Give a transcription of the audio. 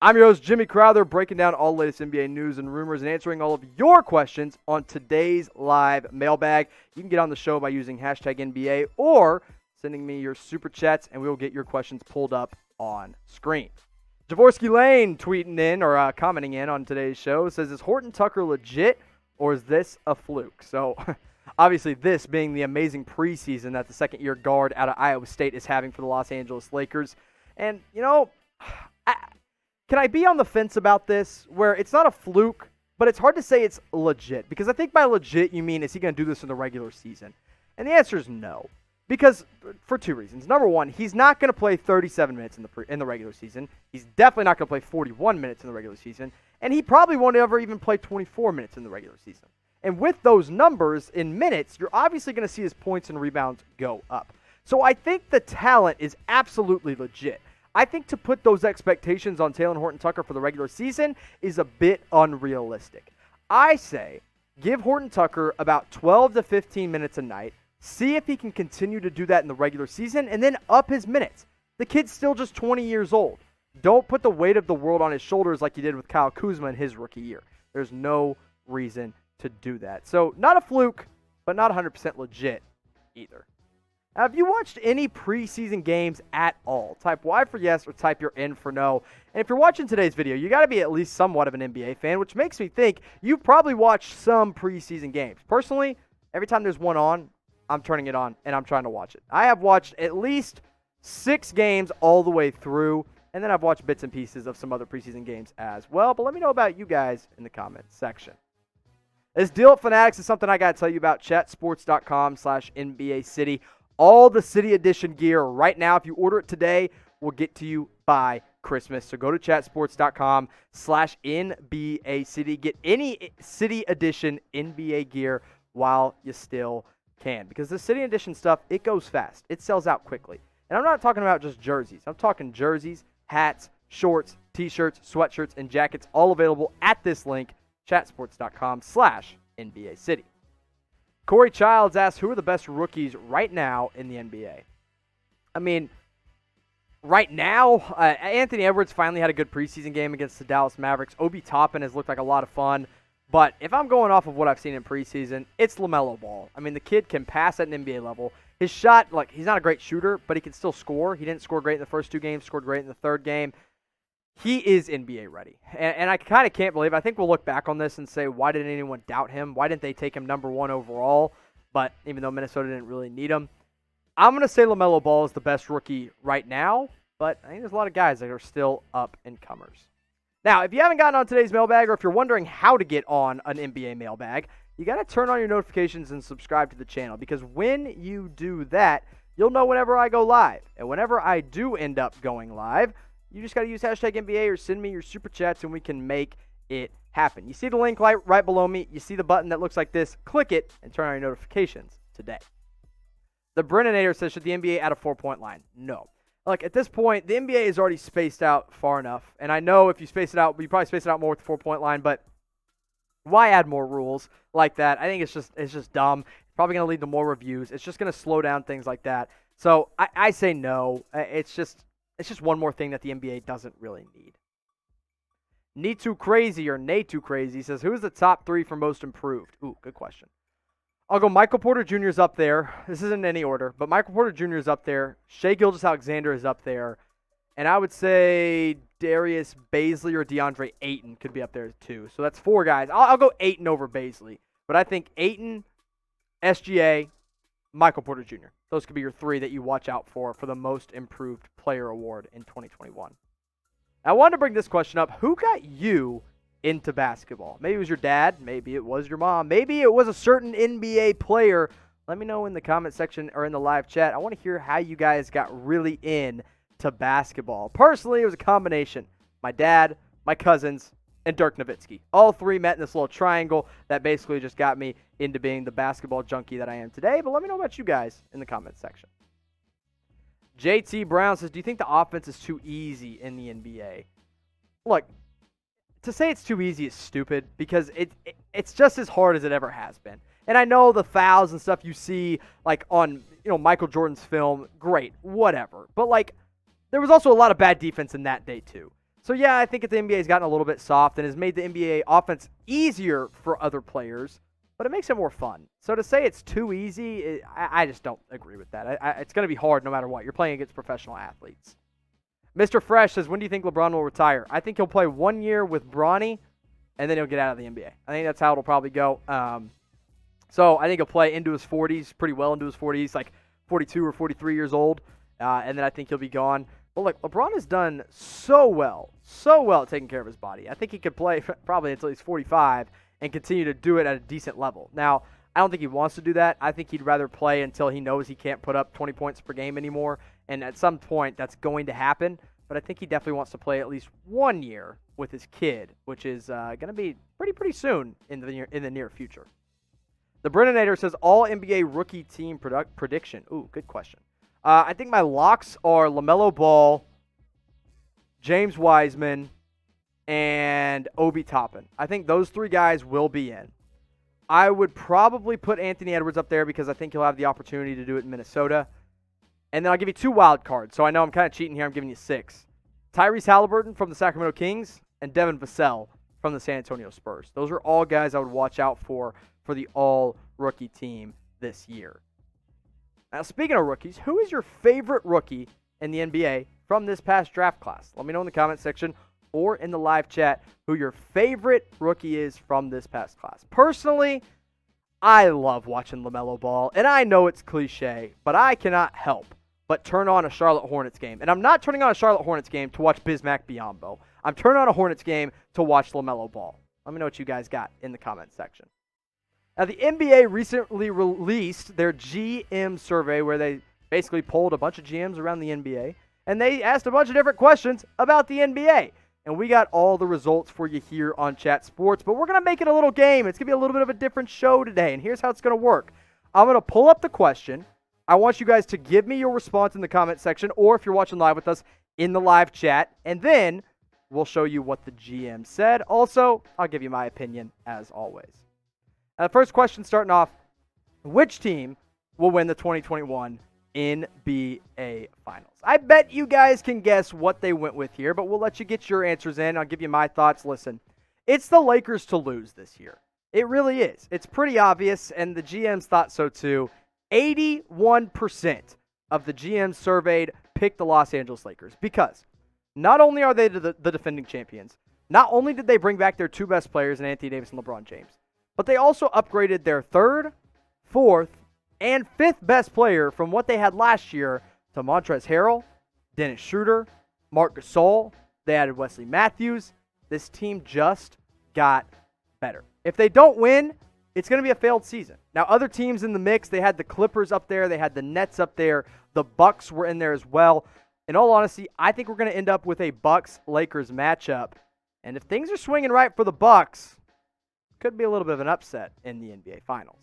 I'm your host, Jimmy Crowther, breaking down all the latest NBA news and rumors and answering all of your questions on today's live mailbag. You can get on the show by using hashtag NBA or sending me your super chats, and we will get your questions pulled up on screen. Javorsky Lane tweeting in or commenting in on today's show says, is Horton Tucker legit or is this a fluke? So obviously this being the amazing preseason that the second-year guard out of Iowa State is having for the Los Angeles Lakers. And, you know, can I be on the fence about this where it's not a fluke, but it's hard to say it's legit? Because I think by legit you mean, is he going to do this in the regular season? And the answer is no. Because for two reasons. Number one, he's not going to play 37 minutes in the regular season. He's definitely not going to play 41 minutes in the regular season. And he probably won't ever even play 24 minutes in the regular season. And with those numbers in minutes, you're obviously going to see his points and rebounds go up. So I think the talent is absolutely legit. I think to put those expectations on Talen Horton Tucker for the regular season is a bit unrealistic. I say give Horton Tucker about 12 to 15 minutes a night, see if he can continue to do that in the regular season, and then up his minutes. The kid's still just 20 years old. Don't put the weight of the world on his shoulders like you did with Kyle Kuzma in his rookie year. There's no reason to do that. So not a fluke, but not 100% legit either. Have you watched any preseason games at all? Type Y for yes or type your N for no. And if you're watching today's video, you got to be at least somewhat of an NBA fan, which makes me think you've probably watched some preseason games. Personally, every time there's one on, I'm turning it on and I'm trying to watch it. I have watched at least 6 games all the way through, and then I've watched bits and pieces of some other preseason games as well. But let me know about you guys in the comments section. This deal at Fanatics is something I got to tell you about. Chatsports.com/NBA City. All the City Edition gear right now, if you order it today, will get to you by Christmas. So go to chatsports.com/NBA City. Get any City Edition NBA gear while you still can. Because the City Edition stuff, it goes fast. It sells out quickly. And I'm not talking about just jerseys. I'm talking jerseys, hats, shorts, t-shirts, sweatshirts, and jackets, all available at this link, chatsports.com/NBA City. Corey Childs asks, who are the best rookies right now in the NBA? I mean, right now, Anthony Edwards finally had a good preseason game against the Dallas Mavericks. Obi Toppin has looked like a lot of fun. But if I'm going off of what I've seen in preseason, it's LaMelo Ball. I mean, the kid can pass at an NBA level. His shot, like, he's not a great shooter, but he can still score. He didn't score great in the first 2 games, scored great in the third game. He is NBA ready. And I kind of can't believe it. I think we'll look back on this and say, why didn't anyone doubt him? Why didn't they take him number 1 overall? But even though Minnesota didn't really need him, I'm going to say LaMelo Ball is the best rookie right now. But I think there's a lot of guys that are still up-and-comers. Now, if you haven't gotten on today's mailbag, or if you're wondering how to get on an NBA mailbag, you got to turn on your notifications and subscribe to the channel. Because when you do that, you'll know whenever I go live. And whenever I do end up going live, you just got to use hashtag NBA or send me your super chats and we can make it happen. You see the link right below me. You see the button that looks like this. Click it and turn on your notifications today. The Brennanator says, should the NBA add a 4-point line? No. Like, at this point, the NBA is already spaced out far enough. And I know if you space it out, you probably space it out more with the 4-point line, but why add more rules like that? I think it's just dumb. It's probably going to lead to more reviews. It's just going to slow down things like that. So I say no. It's just one more thing that the NBA doesn't really need. Need Too Crazy or Nay Too Crazy says, who is the top 3 for most improved? Ooh, good question. I'll go Michael Porter Jr. is up there. This isn't in any order, but Michael Porter Jr. is up there. Shai Gilgeous-Alexander is up there. And I would say Darius Bazley or DeAndre Ayton could be up there too. So that's 4 guys. I'll go Ayton over Bazley. But I think Ayton, SGA, Michael Porter Jr. Those could be your 3 that you watch out for the most improved player award in 2021. I wanted to bring this question up. Who got you into basketball? Maybe it was your dad. Maybe it was your mom. Maybe it was a certain NBA player. Let me know in the comment section or in the live chat. I want to hear how you guys got really into basketball. Personally, it was a combination. My dad, my cousins, and Dirk Nowitzki. All 3 met in this little triangle that basically just got me into being the basketball junkie that I am today. But let me know about you guys in the comment section. JT Brown says, do you think the offense is too easy in the NBA? Look, to say it's too easy is stupid because it's just as hard as it ever has been. And I know the fouls and stuff you see like on Michael Jordan's film, great, whatever. But like there was also a lot of bad defense in that day too. So, yeah, I think the NBA has gotten a little bit soft and has made the NBA offense easier for other players, but it makes it more fun. So to say it's too easy, I just don't agree with that. It's going to be hard no matter what. You're playing against professional athletes. Mr. Fresh says, when do you think LeBron will retire? I think he'll play 1 year with Bronny, and then he'll get out of the NBA. I think that's how it'll probably go. So I think he'll play into his 40s, pretty well into his 40s, like 42 or 43 years old, and then I think he'll be gone. But look, LeBron has done so well at taking care of his body. I think he could play probably until he's 45 and continue to do it at a decent level. Now, I don't think he wants to do that. I think he'd rather play until he knows he can't put up 20 points per game anymore, and at some point that's going to happen. But I think he definitely wants to play at least 1 year with his kid, which is going to be pretty soon in the near future. The Brennanator says, all NBA rookie team prediction. Ooh, good question. I think my locks are LaMelo Ball, James Wiseman, and Obi Toppin. I think those 3 guys will be in. I would probably put Anthony Edwards up there because I think he'll have the opportunity to do it in Minnesota. And then I'll give you 2 wild cards. So I know I'm kind of cheating here. I'm giving you 6. Tyrese Halliburton from the Sacramento Kings and Devin Vassell from the San Antonio Spurs. Those are all guys I would watch out for the all-rookie team this year. Now, speaking of rookies, who is your favorite rookie in the NBA from this past draft class? Let me know in the comment section or in the live chat who your favorite rookie is from this past class. Personally, I love watching LaMelo Ball, and I know it's cliche, but I cannot help but turn on a Charlotte Hornets game. And I'm not turning on a Charlotte Hornets game to watch Bismack Biyombo. I'm turning on a Hornets game to watch LaMelo Ball. Let me know what you guys got in the comment section. Now, the NBA recently released their GM survey where they basically polled a bunch of GMs around the NBA, and they asked a bunch of different questions about the NBA. And we got all the results for you here on Chat Sports, but we're going to make it a little game. It's going to be a little bit of a different show today, and here's how it's going to work. I'm going to pull up the question. I want you guys to give me your response in the comment section, or if you're watching live with us, in the live chat, and then we'll show you what the GM said. Also, I'll give you my opinion as always. Now, the first question starting off, which team will win the 2021 NBA Finals? I bet you guys can guess what they went with here, but we'll let you get your answers in. I'll give you my thoughts. Listen, it's the Lakers to lose this year. It really is. It's pretty obvious, and the GMs thought so too. 81% of the GMs surveyed picked the Los Angeles Lakers because not only are they the defending champions, not only did they bring back their 2 best players in Anthony Davis and LeBron James, but they also upgraded their 3rd, 4th, and 5th best player from what they had last year to Montrezl Harrell, Dennis Schroeder, Marc Gasol. They added Wesley Matthews. This team just got better. If they don't win, it's going to be a failed season. Now, other teams in the mix, they had the Clippers up there. They had the Nets up there. The Bucks were in there as well. In all honesty, I think we're going to end up with a Bucks-Lakers matchup. And if things are swinging right for the Bucks, could be a little bit of an upset in the NBA Finals.